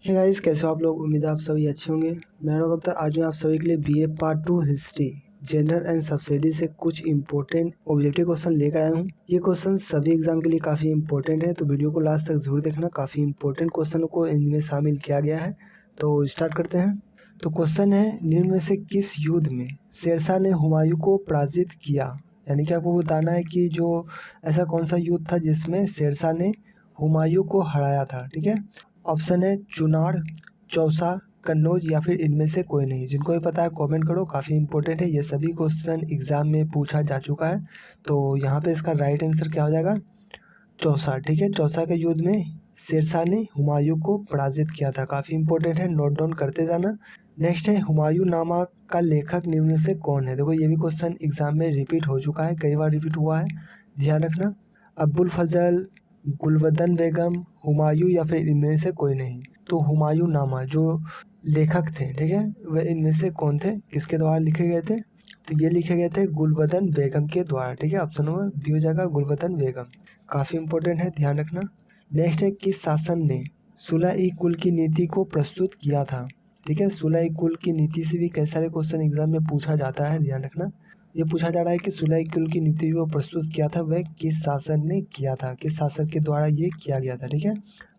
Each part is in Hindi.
हे गाइस, कैसे हो आप लोग। उम्मीद है आप सभी अच्छे होंगे। मैं अनुराग अख्तर। आज मैं आप सभी के लिए BA part 2 history gender and subsidy से कुछ इंपॉर्टेंट ऑब्जेक्टिव क्वेश्चन लेकर आया हूँ। ये क्वेश्चन सभी एग्जाम के लिए काफी इंपॉर्टेंट है, तो वीडियो को लास्ट तक जरूर देखना। काफी इंपॉर्टेंट क्वेश्चन को इनमें शामिल किया गया है। तो स्टार्ट करते हैं। तो क्वेश्चन है, निम्न में से किस युद्ध में शेरशाह ने हुमायूं को पराजित किया। यानी कि आपको बताना है कि जो ऐसा कौन सा युद्ध था जिसमें शेरशाह ने हुमायूं को हराया था। ठीक है। ऑप्शन है चुनार, चौसा, कन्नौज या फिर इनमें से कोई नहीं। जिनको भी पता है कमेंट करो। काफ़ी इंपॉर्टेंट है, ये सभी क्वेश्चन एग्जाम में पूछा जा चुका है। तो यहाँ पे इसका राइट आंसर क्या हो जाएगा, चौसा। ठीक है। चौसा के युद्ध में शेरशाह ने हुमायूं को पराजित किया था। काफ़ी इंपॉर्टेंट है, नोट डाउन करते जाना। नेक्स्ट है, हुमायूं नामा का लेखक निम्न में से कौन है। देखो ये भी क्वेश्चन एग्जाम में रिपीट हो चुका है, कई बार रिपीट हुआ है, ध्यान रखना। अब्बुल फजल, गुलबदन बेगम, हुमायूं या फिर इनमें से कोई नहीं। तो हुमायूं नामा जो लेखक थे, ठीक है, वह इनमें से कौन थे, किसके द्वारा लिखे गए थे। तो ये लिखे गए थे गुलबदन बेगम के द्वारा। ठीक है। ऑप्शन नंबर बी हो जाएगा, गुलबदन बेगम। काफ़ी इंपॉर्टेंट है, ध्यान रखना। नेक्स्ट है, किस शासन ने सुलह-ई-कुल की नीति को प्रस्तुत किया था। ठीक है। सुलह-ई-कुल की नीति से भी कई सारे क्वेश्चन एग्जाम में पूछा जाता है, ध्यान रखना। ये पूछा जा रहा है कि सुलह-ई-कुल की नीति को प्रस्तुत किया था वह किस शासन ने किया था, किस शासक के द्वारा ये किया गया था। ठीक है।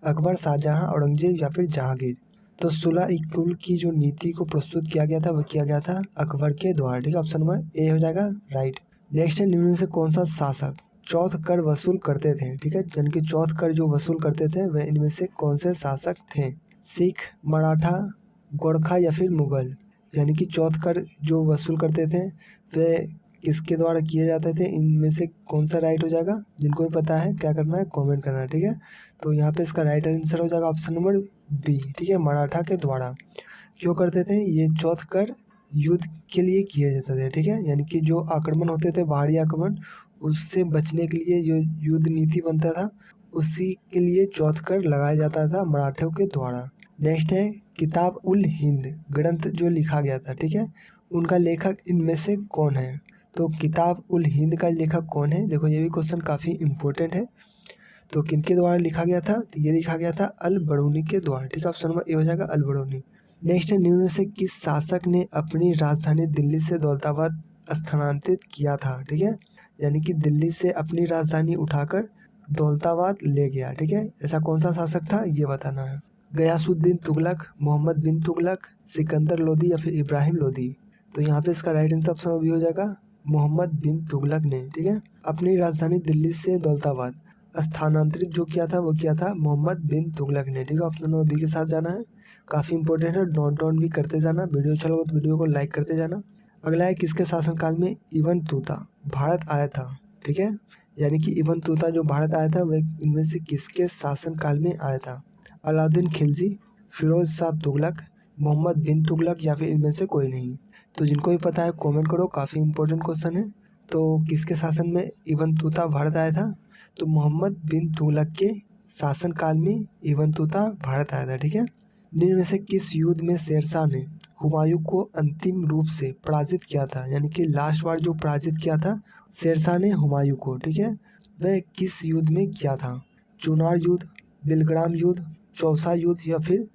अकबर, शाहजहां, औरंगजेब या फिर जहांगीर। तो सुलह-ई-कुल की जो नीति को प्रस्तुत किया गया था वह किया गया था अकबर के द्वारा। ठीक है। ऑप्शन नंबर ए हो जाएगा राइट। नेक्स्ट है, निम्न में से कौन सा शासक चौथ कर वसूल करते थे। ठीक है। यानी कि चौथ कर जो वसूल करते थे वह इनमें से कौन से शासक थे। सिख, मराठा, गोरखा या फिर मुगल। यानी कि चौथ कर जो वसूल करते थे वह किसके द्वारा किए जाते थे, इनमें से कौन सा राइट हो जाएगा। जिनको भी पता है क्या करना है, कमेंट करना है। ठीक है। तो यहाँ पे इसका राइट आंसर हो जाएगा ऑप्शन नंबर बी। ठीक है। मराठा के द्वारा। क्यों करते थे ये चौथ कर, युद्ध के लिए किए जाते थे। ठीक है। यानी कि जो आक्रमण होते थे, बाहरी आक्रमण, उससे बचने के लिए जो युद्ध नीति बनता था उसी के लिए चौथ कर लगाया जाता था मराठों के द्वारा। नेक्स्ट है, किताब उल हिंद ग्रंथ जो लिखा गया था, ठीक है, उनका लेखक इनमें से कौन है। तो किताब उल हिंद का लेखक कौन है, देखो ये भी क्वेश्चन काफ़ी इंपॉर्टेंट है। तो किनके द्वारा लिखा गया था, तो ये लिखा गया था अल बरूनी के द्वारा। ठीक है। ऑप्शन नंबर ए हो जाएगा अल बरूनी। नेक्स्ट है, निम्न में से किस शासक ने अपनी राजधानी दिल्ली से दौलताबाद स्थानांतरित किया था। ठीक है। यानी कि दिल्ली से अपनी राजधानी उठाकर दौलताबाद ले गया। ठीक है। ऐसा कौन सा शासक था ये बताना है। गयासुद्दीन तुगलक, मोहम्मद बिन तुगलक, सिकंदर लोदी या फिर इब्राहिम लोदी। तो यहाँ पे इसका राइट आंसर ऑप्शन भी हो जाएगा मोहम्मद बिन तुगलक ने। ठीक है। अपनी राजधानी दिल्ली से दौलताबाद स्थानांतरित जो किया था वो किया था मोहम्मद बिन तुगलक ने। ठीक है। ऑप्शन नंबर बी के साथ जाना है। काफ़ी इंपॉर्टेंट है, नोट डाउन भी करते जाना। वीडियो अच्छा लगा तो वीडियो को लाइक करते जाना। अगला है, किसके शासनकाल में इबन तूता भारत आया था। ठीक है। यानी कि इबन तूता जो भारत आया था वह इनमें से किसके शासनकाल में आया था। अलाउद्दीन खिलजी, फिरोज शाह तुगलक, मोहम्मद बिन तुगलक या फिर इनमें से कोई नहीं। तो जिनको भी पता है कमेंट करो, काफ़ी इंपॉर्टेंट क्वेश्चन है। तो किसके शासन में इबन तूता भारत आया था, तो मोहम्मद बिन तुगलक के शासनकाल में इबन तूता भारत आया था। ठीक है। निम्न में से किस युद्ध में शेरशाह ने हुमायूं को अंतिम रूप से पराजित किया था। यानी कि लास्ट बार जो पराजित किया था शेरशाह ने हुमायूं को, ठीक है, वह किस युद्ध में किया था। चुनार युद्ध, बिलग्राम युद्ध, चौसा युद्ध या फिर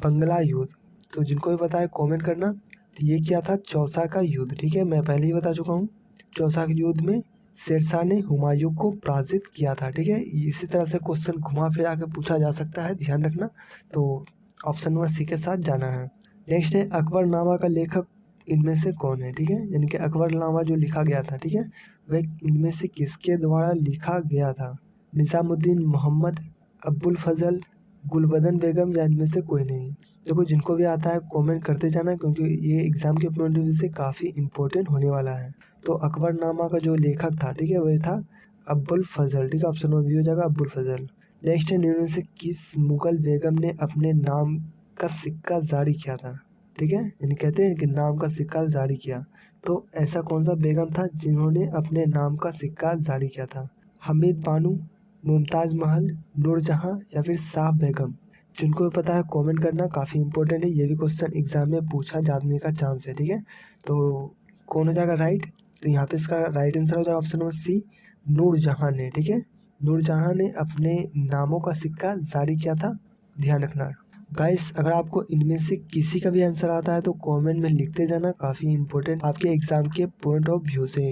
बंगला युद्ध। तो जिनको भी पता है कमेंट करना। तो ये क्या था, चौसा का युद्ध। ठीक है। मैं पहले ही बता चुका हूँ। चौसा के युद्ध में शेरशाह ने हुमायूं को पराजित किया था। ठीक है। इसी तरह से क्वेश्चन घुमा फिरा के पूछा जा सकता है, ध्यान रखना। तो ऑप्शन नंबर सी के साथ जाना है। नेक्स्ट है, अकबरनामा का लेखक इनमें से कौन है। ठीक है। यानी कि अकबरनामा जो लिखा गया था, ठीक है, वह इनमें से किसके द्वारा लिखा गया था। निजामुद्दीन मोहम्मद, अब्बुल फजल, गुलबदन बेगम या इनमें से कोई नहीं। देखो जिनको भी आता है कमेंट करते जाना, क्योंकि ये एग्जाम के पॉइंट ऑफ व्यू से काफ़ी इंपॉर्टेंट होने वाला है। तो अकबरनामा का जो लेखक था, ठीक है, वह था अब्बुल फजल। ठीक है। ऑप्शन नंबर बी हो जाएगा अब्बुल फजल। नेक्स्ट है, निम्न में से किस मुगल बेगम ने अपने नाम का सिक्का जारी किया था। ठीक है। यानी कहते हैं कि नाम का सिक्का जारी किया। तो ऐसा कौन सा बेगम था जिन्होंने अपने नाम का सिक्का जारी किया था। हमीद बानो, मुमताज महल, नूरजहां या फिर शाह बेगम। जिनको भी पता है कमेंट करना, काफ़ी इंपॉर्टेंट है, ये भी क्वेश्चन एग्जाम में पूछा जाने का चांस है। ठीक है। तो कौन हो जाएगा राइट, तो यहाँ पे इसका राइट आंसर हो जाएगा ऑप्शन नंबर सी, नूरजहां ने। ठीक है। नूरजहां ने अपने नामों का सिक्का जारी किया था, ध्यान रखना। गाइस अगर आपको इनमें से किसी का भी आंसर आता है तो कमेंट में लिखते जाना, काफी इंपॉर्टेंट आपके एग्जाम के पॉइंट ऑफ व्यू से।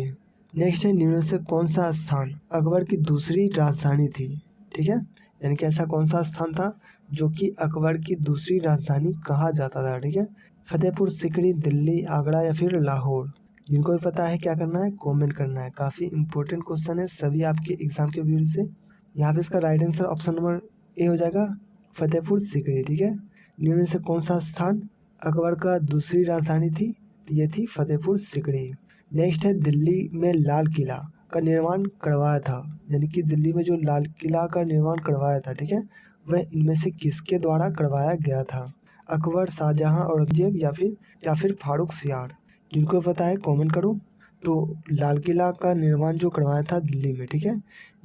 नेक्स्ट है, निम्न में से कौन सा स्थान अकबर की दूसरी राजधानी थी? ठीक है, यानी कि ऐसा कौन सा स्थान था जो कि अकबर की दूसरी राजधानी कहा जाता था? ठीक है, फतेहपुर सिकरी, दिल्ली, आगरा या फिर लाहौर? जिनको भी पता है क्या करना है, कमेंट करना है। काफी इंपॉर्टेंट क्वेश्चन है सभी आपके एग्जाम के व्यू से। यहाँ पे इसका right answer option number A हो जाएगा, फतेहपुर सिकरी। ठीक है, निम्न में से कौन सा स्थान अकबर का दूसरी राजधानी थी? तो ये थी फतेहपुर सिकरी। नेक्स्ट है, दिल्ली में लाल किला का निर्माण करवाया था, यानी कि दिल्ली में जो लाल किला का निर्माण करवाया था, ठीक है, वह इनमें से किसके द्वारा करवाया गया था? अकबर, शाहजहां, औरंगजेब या फिर फारूक सियार? जिनको पता है कमेंट करो। तो लाल किला का निर्माण जो करवाया था दिल्ली में, ठीक है,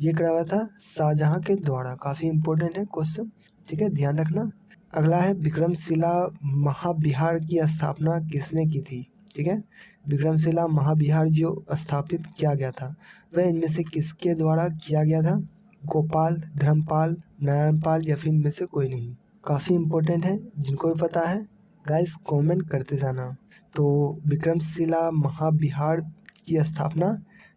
ये करवाया था शाहजहां के द्वारा। काफी इंपॉर्टेंट है क्वेश्चन, ठीक है, ध्यान रखना। अगला है, विक्रमशिला महाविहार की स्थापना किसने की थी? ठीक है, विक्रमशिला महाविहार जो स्थापित किया गया था वह इनमें से किसके द्वारा किया गया था? गोपाल, धर्मपाल, नारायणपाल या फिर इनमें से कोई नहीं? काफी इंपॉर्टेंट है, जिनको भी पता है गाइस कमेंट करते जाना। तो विक्रमशिला महाविहार की स्थापना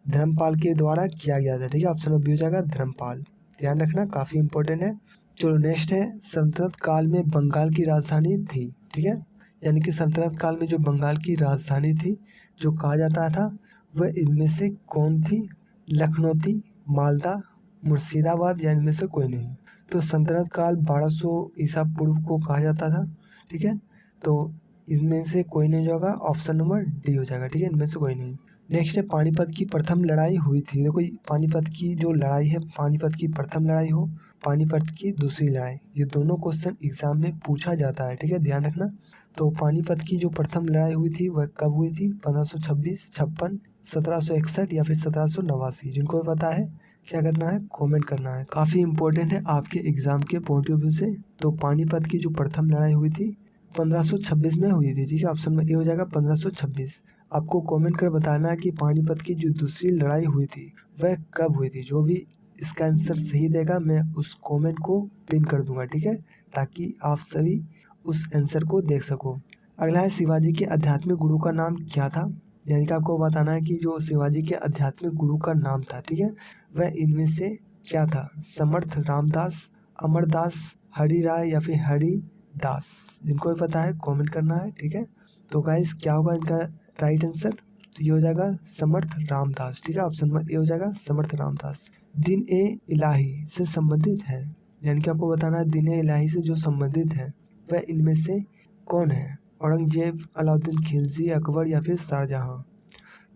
धर्मपाल के द्वारा किया गया था। ठीक है, ऑप्शन बी हो जाएगा धर्मपाल। ध्यान रखना, काफी इंपॉर्टेंट है। चलो नेक्स्ट है, सल्तनत काल में बंगाल की राजधानी थी। ठीक है, यानी कि सल्तनत काल में जो बंगाल की राजधानी थी जो कहा जाता था वह इनमें से कौन थी? लखनौती, मालदा, मुर्शिदाबाद या इनमें से कोई नहीं? तो सल्तनत काल 1200 ईसा पूर्व को कहा जाता था। ठीक है, तो इनमें से कोई नहीं होगा, ऑप्शन नंबर डी हो जाएगा। ठीक है, इनमें से कोई नहीं। नेक्स्ट है, पानीपत की प्रथम लड़ाई हुई थी। देखो पानीपत की जो लड़ाई है, पानीपत की प्रथम लड़ाई हो, पानीपत की दूसरी लड़ाई, ये दोनों क्वेश्चन एग्जाम में पूछा जाता है। ठीक है, ध्यान रखना। तो पानीपत की जो प्रथम लड़ाई हुई थी वह कब हुई थी? 1526, 56, 1761 या फिर 1789? जिनको भी पता है क्या करना है, कमेंट करना है। काफी इंपॉर्टेंट है आपके एग्जाम के पॉइंट ऑफ व्यू से। तो पानीपत की जो प्रथम लड़ाई हुई थी 1526 में हुई थी। ठीक है, ऑप्शन में ए हो जाएगा 1526। आपको कमेंट कर बताना है कि पानीपत की जो दूसरी लड़ाई हुई थी वह कब हुई थी। जो भी इसका आंसर सही देगा मैं उस कमेंट को पिन कर दूंगा। ठीक है, ताकि आप सभी उस आंसर को देख सको। अगला है, शिवाजी के आध्यात्मिक गुरु का नाम क्या था? यानी कि आपको बताना है कि जो शिवाजी के आध्यात्मिक गुरु का नाम था, ठीक है, वह इनमें से क्या था? समर्थ रामदास, अमरदास, हरि राय या फिर हरि दास? जिनको भी पता है कमेंट करना है। ठीक है, तो गाइस क्या होगा इनका राइट आंसर? तो ये हो जाएगा समर्थ रामदास। ठीक है, ऑप्शन नंबर ए हो जाएगा समर्थ रामदास। दिन ए इलाही से संबंधित है, यानी कि आपको बताना है दिन ए इलाही से जो संबंधित है वह इनमें से कौन है? औरंगजेब, अलाउद्दीन खिलजी, अकबर या फिर शाहजहां?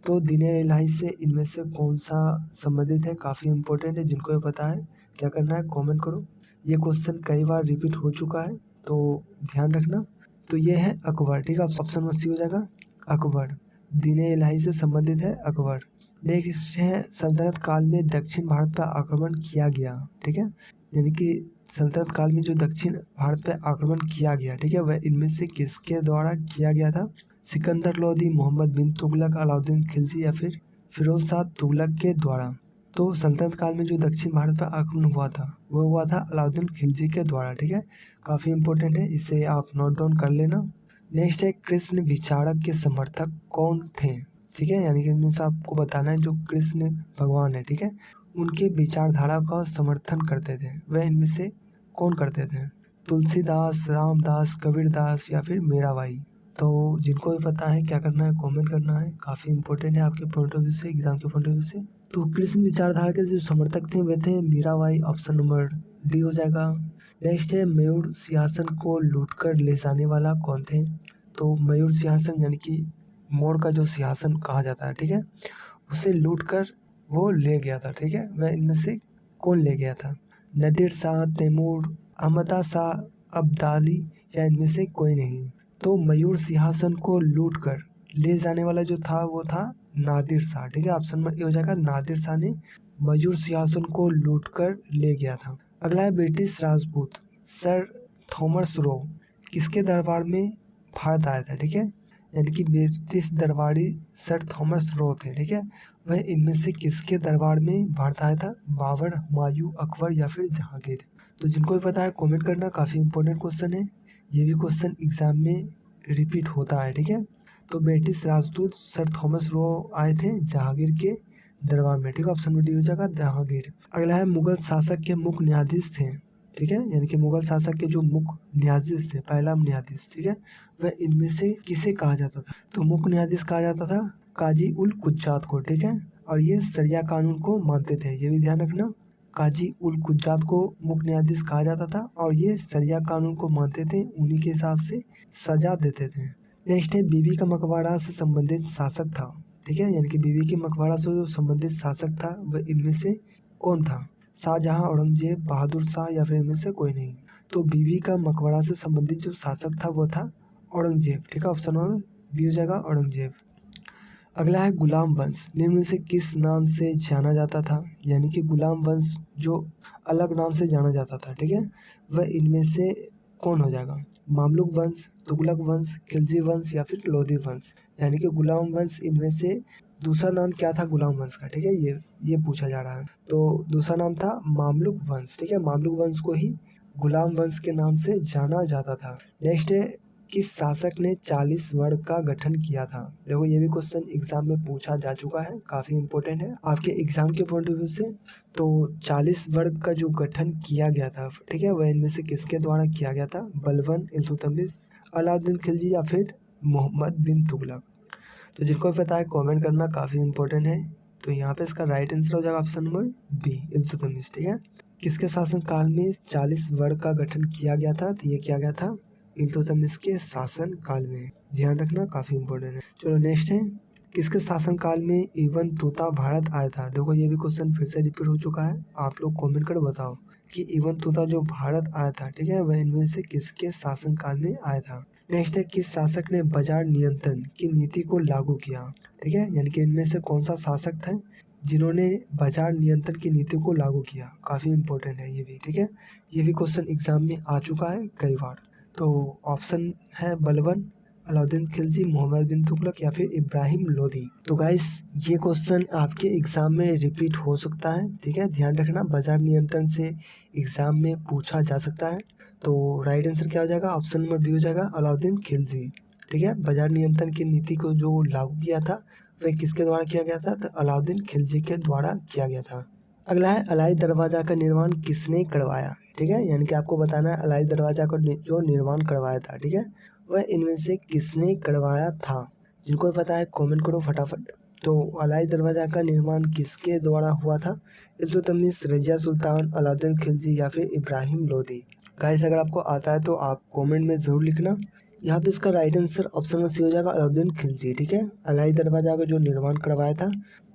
तो दिन ए इलाही से इनमें से कौन सा संबंधित है? काफी इंपॉर्टेंट है, जिनको ये पता है क्या करना है, कमेंट करो। ये क्वेश्चन कई बार रिपीट हो चुका है तो ध्यान रखना। तो ये है अकबर। ठीक है, ऑप्शन नंबर सी हो जाएगा अकबर। दिन ए इलाही से संबंधित है अकबर। नेक्स्ट है, सल्तनत काल में दक्षिण भारत पर आक्रमण किया गया। ठीक है, यानी कि सल्तनत काल में जो दक्षिण भारत पर आक्रमण किया गया, ठीक है, वह इनमें से किसके द्वारा किया गया था? सिकंदर लोदी, मोहम्मद बिन तुगलक, अलाउद्दीन खिलजी या फिर फिरोज शाह तुगलक के द्वारा? तो सल्तनत काल में जो दक्षिण भारत पर आक्रमण हुआ था वो हुआ था अलाउद्दीन खिलजी के द्वारा। ठीक है, काफी इंपॉर्टेंट है, इसे आप नोट डाउन कर लेना। नेक्स्ट है, कृष्ण विचारक के समर्थक कौन थे? ठीक है, यानी कि इनमें से आपको बताना है जो कृष्ण भगवान है, ठीक है, उनके विचारधारा का समर्थन करते थे वह इनमें से कौन करते थे? तुलसीदास, रामदास, कबीरदास या फिर मीराबाई? तो जिनको भी पता है क्या करना है, कमेंट करना है। काफी इंपॉर्टेंट है आपके पॉइंट ऑफ व्यू से, एग्जाम के पॉइंट ऑफ व्यू से। तो कृष्ण विचारधारा के जो समर्थक थे वे थे मीराबाई। ऑप्शन नंबर डी हो जाएगा। नेक्स्ट है, मयूर सिंहासन को लूटकर ले जाने वाला कौन थे? तो मयूर सिंहासन यानी कि मोर का जो सिंहासन कहा जाता है, ठीक है, उसे लूटकर वो ले गया था। ठीक है, वह इनमें से कौन ले गया था? नादिर शाह, तैमूर, अहमदा शाह, अब्दाली या इनमें से कोई नहीं? तो मयूर सिंहासन को लूटकर ले जाने वाला जो था वो था नादिर शाह। ठीक है, ऑप्शन नंबर ए हो जाएगा, नादिर शाह ने मयूर सिंहासन को लूटकर ले गया था। अगला है, British Rajput sir Thomas Roe किसके दरबार में भारत आया था? ठीक है, यानी कि ब्रिटिश दरबारी सर थॉमस रो थे। ठीक है, वह इनमें से किसके दरबार में भारत आया था? बाबर, हुमायूं, अकबर या फिर जहांगीर? तो जिनको भी पता है कमेंट करना। काफी इंपॉर्टेंट क्वेश्चन है, ये भी क्वेश्चन एग्जाम में रिपीट होता है, ठीक है। तो ब्रिटिश राजदूत सर थॉमस रो आए थे जहांगीर के दरबार में, ठीक है। ऑप्शन डी हो जाएगा जहांगीर। अगला है मुगल शासक के मुख्य न्यायाधीश थे, ठीक है, यानी कि मुगल शासक के जो मुख्य न्यायाधीश थे, पहला न्यायाधीश, ठीक है, वह इनमें से किसे कहा जाता था? तो मुख्य न्यायाधीश कहा जाता था काजी उल कुज्जात को, ठीक है, और ये सरिया कानून को मानते थे, ये भी ध्यान रखना। काजी उल कुज्जात को मुख्य न्यायाधीश कहा जाता था और ये सरिया कानून को मानते थे, उन्हीं के हिसाब से सजा देते थे। नेक्स्ट है बीबी का मकबरा से संबंधित शासक था, ठीक है, यानी कि बीबी के मकबरा से जो संबंधित शासक था वह इनमें से कौन था? शाहजहां, औरंगजेब, बहादुर शाह या फिर इनमें से कोई नहीं। तो बीबी का मकबरा से संबंधित जो शासक था वो था औरंगजेब, ठीक है। ऑप्शन नंबर बी हो जाएगा औरंगजेब। अगला है गुलाम वंश निम्न में से किस नाम से जाना जाता था? यानी कि गुलाम वंश जो अलग नाम से जाना जाता था, ठीक है, वह इनमें से कौन हो जाएगा? मामलुक वंश, तुगलक वंश, खिलजी वंश या फिर लोधी वंश। यानी कि गुलाम वंश इनमें से दूसरा नाम क्या था गुलाम वंश का, ठीक है, ये पूछा जा रहा है। तो दूसरा नाम था मामलुक वंश, ठीक है, मामलुक वंश को ही गुलाम वंश के नाम से जाना जाता था। नेक्स्ट है किस शासक ने 40 वर्ग का गठन किया था? देखो ये भी क्वेश्चन एग्जाम में पूछा जा चुका है, काफी इंपॉर्टेंट है आपके एग्जाम के पॉइंट ऑफ व्यू से। तो 40 वर्ग का जो गठन किया गया था, ठीक है, वह इनमें से किसके द्वारा किया गया था? बलबन, इल्तुतमिश, अलाउद्दीन खिलजी या फिर मोहम्मद बिन तुगलक। तो जिनको भी पता है कमेंट करना, काफी इंपॉर्टेंट है। तो यहाँ पे इसका राइट आंसर हो जाएगा ऑप्शन नंबर बी, इल्तुतमिश, ठीक है। किसके शासन काल में 40 वर्ग का गठन किया गया था? तो ये किया गया था इल्तुतमिश के शासन काल में, ध्यान रखना, काफी इंपॉर्टेंट है। चलो नेक्स्ट है किसके शासन काल में इब्न तूता भारत आया था? देखो ये भी क्वेश्चन फिर से रिपीट हो चुका है, आप लोग कमेंट कर बताओ कि इब्न तूता जो भारत आया था, ठीक है, वह इनमें से किसके शासन काल में आया था? नेक्स्ट है किस शासक ने बाजार नियंत्रण की नीति को लागू किया? ठीक है, यानी कि इनमें से कौन सा शासक था जिन्होंने बाजार नियंत्रण की नीति को लागू किया? काफी इंपॉर्टेंट है ये भी, ठीक है, ये भी क्वेश्चन एग्जाम में आ चुका है कई बार। तो ऑप्शन है बलबन, अलाउद्दीन खिलजी, मोहम्मद बिन तुगलक या फिर इब्राहिम लोदी। तो गाइस ये क्वेश्चन आपके एग्जाम में रिपीट हो सकता है, ठीक है, ध्यान रखना, बाजार नियंत्रण से एग्जाम में पूछा जा सकता है। तो राइट आंसर क्या हो जाएगा? ऑप्शन नंबर बी हो जाएगा अलाउद्दीन खिलजी, ठीक है। बाजार नियंत्रण की नीति को जो लागू किया था वह किसके द्वारा किया गया था? तो अलाउद्दीन खिलजी के द्वारा किया गया था। अगला है अलाई दरवाजा का निर्माण किसने करवाया? ठीक है, यानी कि आपको बताना है अलाई दरवाजा का जो निर्माण करवाया था, ठीक है, वह इनमें से किसने करवाया था? जिनको पता है कमेंट करो फटाफट। तो अलाई दरवाजा का निर्माण किसके द्वारा हुआ था? इल्तुतमिश, रजिया सुल्तान, अलाउद्दीन खिलजी या फिर इब्राहिम लोदी। गाइस अगर आपको आता है तो आप कमेंट में जरूर लिखना। यहाँ पे इसका राइट आंसर ऑप्शन में सी हो जाएगा अलाउद्दीन खिलजी, ठीक है। अलाई दरवाजा का जो निर्माण करवाया था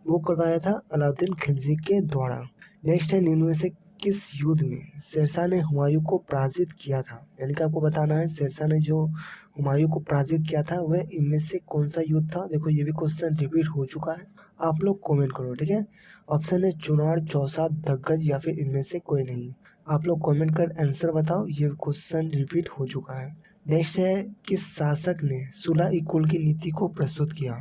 वो करवाया था अलाउद्दीन खिलजी के द्वारा। नेक्स्ट है निम्न में से किस युद्ध में शेरशाह ने हुमायूं को पराजित किया था? यानी कि आपको बताना है शेरशाह ने जो हुमायूं को पराजित किया था वह इनमें से कौन सा युद्ध था? देखो ये भी क्वेश्चन रिपीट हो चुका है, आप लोग कमेंट करो, ठीक है। ऑप्शन है चुनार, चौसा, दग्गज या फिर इनमें से कोई नहीं। आप लोग कमेंट कर आंसर बताओ, ये क्वेश्चन रिपीट हो चुका है। नेक्स्ट है किस शासक ने सुलह ई कुल की नीति को प्रस्तुत किया?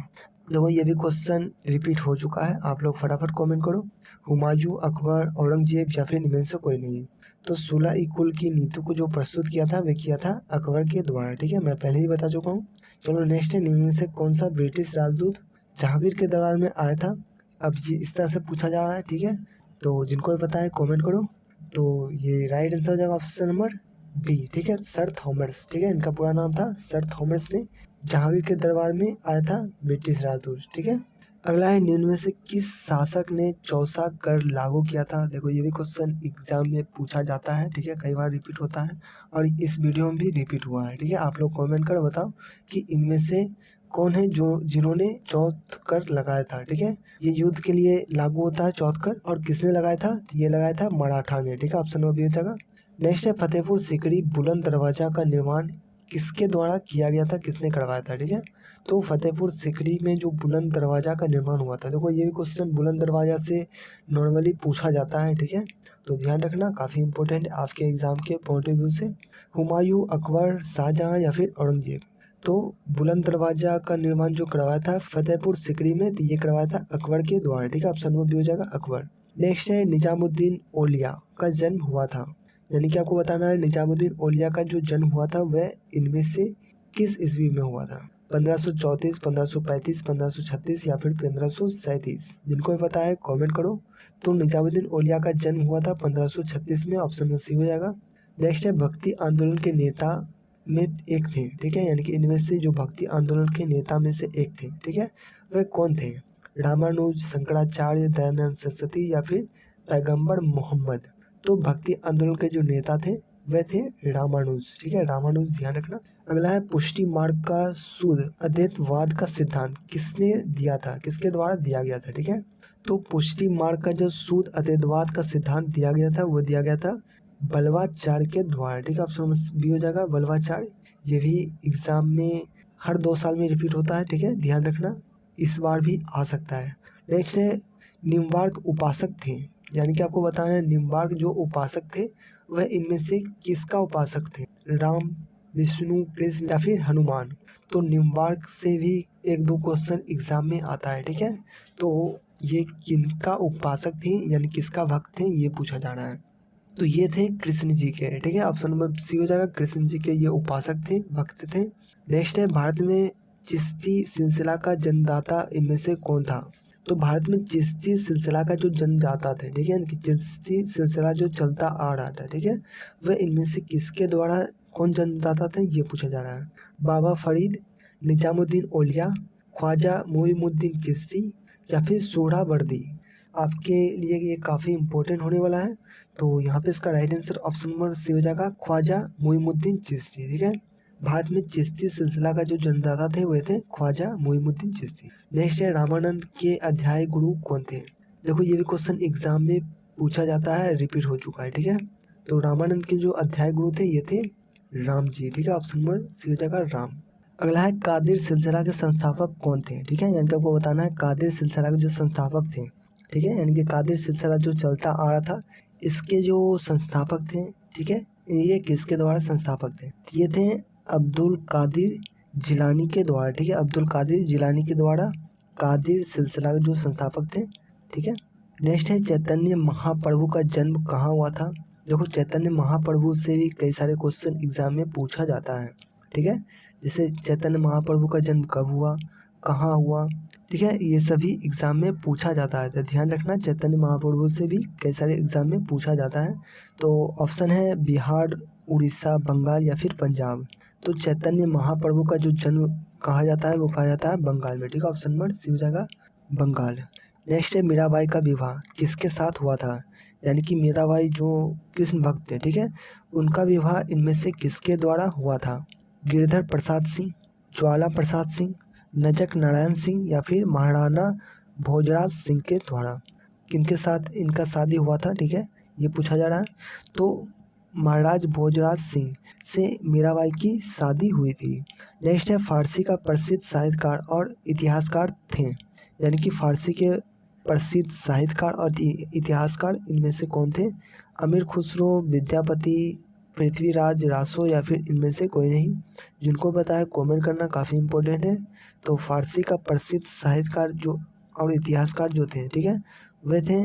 देखो ये भी क्वेश्चन रिपीट हो चुका है, आप लोग फटाफट कमेंट करो। हुमायूं, अकबर, औरंगजेब या फिर इनमें से कोई नहीं। तो सुलह ई कुल की नीति को जो प्रस्तुत किया था वह किया था अकबर के द्वारा, ठीक है, मैं पहले ही बता चुका हूँ। चलो नेक्स्ट है निम्न में से कौन सा ब्रिटिश राजदूत जहांगीर के दरबार में आया था? अब ये इस तरह से पूछा जा रहा है, ठीक है, तो जिनको भी पता है कमेंट करो। तो ये राइट आंसर हो जाएगा ऑप्शन नंबर बी, ठीक है, सर थॉमस, ठीक है, इनका पूरा नाम था सर थॉमस ने जहांगीर के दरबार में आया था ब्रिटिश राजदूत, ठीक है। अगला है निम्न में से किस शासक ने चौसा कर लागू किया था? देखो ये भी क्वेश्चन एग्जाम में पूछा जाता है, ठीक है, कई बार रिपीट होता है और इस वीडियो में भी रिपीट हुआ है, ठीक है। आप लोग कमेंट कर बताओ कि इनमें से कौन है जो जिन्होंने चौथ कर लगाया था, ठीक है। ये युद्ध के लिए लागू होता है चौथ कर, और किसने लगाया था? ये लगाया था मराठा ने, ठीक है, ऑप्शन नंबर बी हो जाएगा। नेक्स्ट है फतेहपुर सीकरी बुलंद दरवाजा का निर्माण किसके द्वारा किया गया था, किसने करवाया था? ठीक है, तो फतेहपुर सीकरी में जो बुलंद दरवाजा का निर्माण हुआ था, देखो ये भी क्वेश्चन बुलंद दरवाजा से नॉर्मली पूछा जाता है, ठीक है, तो ध्यान रखना, काफी इंपॉर्टेंट है आपके एग्जाम के पॉइंट ऑफ व्यू से। हुमायूं, अकबर, शाहजहां या फिर औरंगजेब। तो बुलंद दरवाजा का निर्माण जो करवाया था फतेहपुर सीकरी में, तो ये करवाया था अकबर के द्वारा, ठीक है, ऑप्शन नंबर बी हो जाएगा अकबर। नेक्स्ट है निजामुद्दीन औलिया का जन्म हुआ था यानी कि आपको बताना है निजामुद्दीन औलिया का जो जन्म हुआ था वह इनमें से किस ईस्वी में हुआ था। 1534, 1535, 1536 या फिर 1537। जिनको भी पता है कमेंट करो। तो निजामुद्दीन औलिया का जन्म हुआ था 1536 में, ऑप्शन में सी हो जाएगा। नेक्स्ट है भक्ति आंदोलन के नेता में एक थे, ठीक है, यानी कि इनमें से जो भक्ति आंदोलन के नेता में से एक थे, ठीक है, वह कौन थे। रामानुज, शंकराचार्य, दयानंद सरस्वती या फिर पैगंबर मोहम्मद। तो भक्ति आंदोलन के जो नेता थे वह थे रामानुज, ठीक है, रामानुज ध्यान रखना। अगला है पुष्टि मार्ग का शुद्ध अद्वैतवाद का सिद्धांत किसने दिया था, किसके द्वारा दिया गया था, ठीक है। तो पुष्टि मार्ग का जो शुद्ध अद्वैतवाद का सिद्धांत दिया गया था वो दिया गया था बल्लवाचार्य के द्वारा, ठीक है, ऑप्शन बी हो जाएगा बल्लवाचार्य। ये भी एग्जाम में हर 2 साल में रिपीट होता है, ठीक है, ध्यान रखना, इस बार भी आ सकता है। नेक्स्ट है निम्बार्क उपासक थे, यानी कि आपको बताना है निम्बार्क जो उपासक थे वह इनमें से किसका उपासक थे, राम, विष्णु, कृष्ण या फिर हनुमान। तो निम्बार्क से भी 1-2 क्वेश्चन एग्जाम में आता है, ठीक है। तो ये किनका उपासक थे यानी किसका भक्त थे ये पूछा जा रहा है। तो ये थे कृष्ण जी के, ठीक है, ऑप्शन नंबर सी हो जाएगा, कृष्ण जी के ये उपासक थे, भक्त थे। नेक्स्ट है भारत में चिश्ती सिलसिला का जन्मदाता इनमें से कौन था। तो भारत में चिश्ती सिलसिला का जो जन्मदाता थे, ठीक है, इनकी चिश्ती सिलसिला जो चलता आ रहा था, ठीक है, वह इनमें से किसके द्वारा कौन जन्मदाता थे ये पूछा जा रहा है। बाबा फरीद, निजामुद्दीन औलिया, ख्वाजा मोइनुद्दीन चिश्ती या फिर सोहरावर्दी। आपके लिए ये काफ़ी इंपॉर्टेंट होने वाला है। तो यहाँ पे इसका right answer option number C हो जाएगा, ख्वाजा मोइनुद्दीन चिश्ती, ठीक है। भारत में चिश्ती सिलसिला का जो जन्मदाता थे वे थे ख्वाजा मोइनुद्दीन चिश्ती। नेक्स्ट है रामानंद के अध्याय गुरु कौन थे। देखो ये भी क्वेश्चन एग्जाम में पूछा जाता है, रिपीट हो चुका है, ठीक है। तो रामानंद के जो अध्याय गुरु थे ये थे राम जी, ठीक है, ऑप्शन नंबर सी हो जाएगा राम। अगला है कादिर सिलसिला के संस्थापक कौन थे, ठीक है, यानी कि आपको बताना है कादिर सिलसिला के जो संस्थापक थे, ठीक है, यानी कि कादिर सिलसिला जो चलता आ रहा था इसके जो संस्थापक थे, ठीक है, ये किसके द्वारा संस्थापक थे, ये थे अब्दुल कादिर जिलानी के द्वारा, ठीक है, अब्दुल कादिर जिलानी के द्वारा कादिर सिलसिला के जो संस्थापक थे, ठीक है। नेक्स्ट है चैतन्य महाप्रभु का जन्म कहाँ हुआ था। देखो चैतन्य महाप्रभु से भी कई सारे क्वेश्चन एग्जाम में पूछा जाता है, ठीक है, जैसे चैतन्य महाप्रभु का जन्म कब हुआ, कहाँ हुआ, ठीक है, ये सभी एग्जाम में पूछा जाता है। तो ध्यान रखना चैतन्य महाप्रभु से भी कई सारे एग्जाम में पूछा जाता है। तो ऑप्शन है बिहार, उड़ीसा, बंगाल या फिर पंजाब। तो चैतन्य महाप्रभु का जो जन्म कहा जाता है वो कहा जाता है बंगाल में, ठीक है, ऑप्शन नंबर सी हो जाएगा बंगाल। नेक्स्ट है मीराबाई का विवाह किसके साथ हुआ था, यानी कि मीराबाई जो कृष्ण भक्त थे, ठीक है, उनका विवाह इनमें से किसके द्वारा हुआ था। गिरधर प्रसाद सिंह, ज्वाला प्रसाद सिंह, नजक नारायण सिंह या फिर महाराणा भोजराज सिंह के द्वारा। किनके साथ इनका शादी हुआ था, ठीक है, ये पूछा जा रहा है। तो महाराज भोजराज सिंह से मीराबाई की शादी हुई थी। नेक्स्ट है फारसी का प्रसिद्ध साहित्यकार और इतिहासकार थे, यानी कि फारसी के प्रसिद्ध साहित्यकार और इतिहासकार इनमें से कौन थे। अमीर खुसरो, विद्यापति, पृथ्वीराज रासो या फिर इनमें से कोई नहीं। जिनको पता है कमेंट करना, काफ़ी इंपॉर्टेंट है। तो फारसी का प्रसिद्ध साहित्यकार जो और इतिहासकार जो थे, ठीक है, वे थे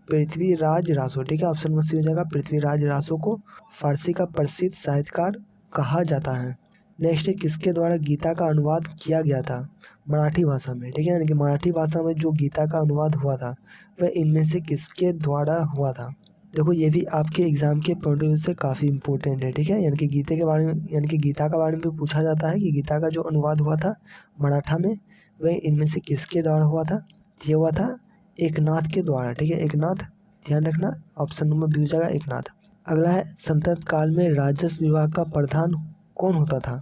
पृथ्वीराज रासो, ठीक है, ऑप्शन नंबर सी हो जाएगा, पृथ्वीराज रासो को फारसी का प्रसिद्ध साहित्यकार कहा जाता है। नेक्स्ट है किसके द्वारा गीता का अनुवाद किया गया था, मराठी भाषा में, ठीक है, यानी कि मराठी भाषा में जो गीता का अनुवाद हुआ था वह इनमें से किसके द्वारा हुआ था। देखो ये भी आपके एग्जाम के पॉइंट ऑफ व्यू से काफ़ी इंपॉर्टेंट है, ठीक है, यानी कि गीता के बारे में, यानी कि गीता का बारे में भी पूछा जाता है कि गीता का जो अनुवाद हुआ था मराठा में वह इनमें से किसके द्वारा हुआ था। ये हुआ था एकनाथ के द्वारा, ठीक है, एकनाथ, ध्यान रखना, ऑप्शन नंबर बी हो जाएगा एकनाथ। अगला है संतत काल में राजस्व विभाग का प्रधान कौन होता था,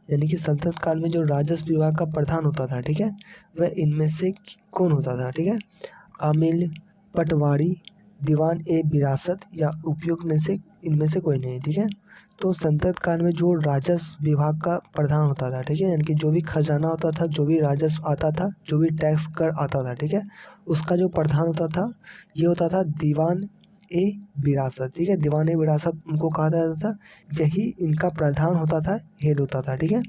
यानी कि संतत काल में जो राजस्व विभाग का प्रधान होता था, ठीक है, वह इनमें से कौन होता था, ठीक है, आमिल, पटवारी, दीवान ए विरासत या उपयुक्त में से इनमें से कोई नहीं, ठीक है। तो संतत काल में जो राजस्व विभाग का प्रधान होता था, ठीक है, यानी कि जो भी खजाना होता था, जो भी राजस्व आता था, जो भी टैक्स कर आता था, ठीक है, उसका जो प्रधान होता था ये होता था दीवान ए विरासत, ठीक है, दीवान ए विरासत उनको कहा जाता था, यही इनका प्रधान होता था, हेड होता था, ठीक है।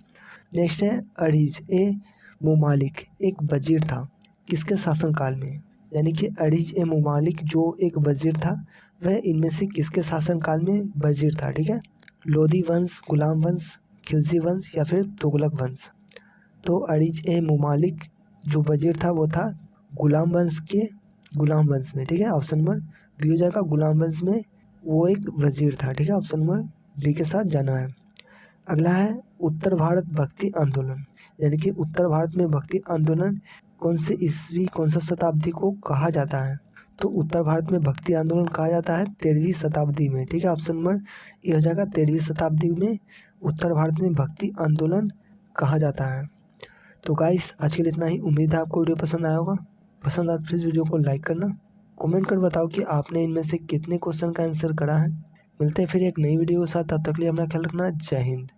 नेक्स्ट है अरीज ए मुमालिक एक वजीर था किसके शासनकाल में, यानी कि अरीज ए मुमालिक जो एक वजीर था वह इनमें से किसके शासनकाल में वजीर था। ठीक है, लोधी वंश, गुलाम वंश, खिलजी वंश या फिर तुगलक वंश। तो अरीज ए मुमालिक जो वजीर था वो था गुलाम वंश में। ठीक है, ऑप्शन नंबर बी हो जाएगा, गुलाम वंश में वो एक वजीर था। ठीक है, ऑप्शन नंबर बी के साथ जाना है। अगला है उत्तर भारत भक्ति आंदोलन, यानी कि उत्तर भारत में भक्ति आंदोलन कौन से ईस्वी कौन सा शताब्दी को कहा जाता है। तो उत्तर भारत में भक्ति आंदोलन कहा जाता है 13वीं शताब्दी में। ठीक है, ऑप्शन नंबर ए हो जाएगा, 13वीं शताब्दी में उत्तर भारत में भक्ति आंदोलन कहा जाता है। तो गाइस आज के लिए इतना ही। उम्मीद है आपको वीडियो पसंद आया होगा। पसंद आया तो प्लीज़ वीडियो को लाइक करना, कमेंट कर बताओ कि आपने इनमें से कितने क्वेश्चन का आंसर करा है। मिलते हैं फिर एक नई वीडियो के साथ, तब तक के लिए अपना ख्याल रखना। जय हिंद।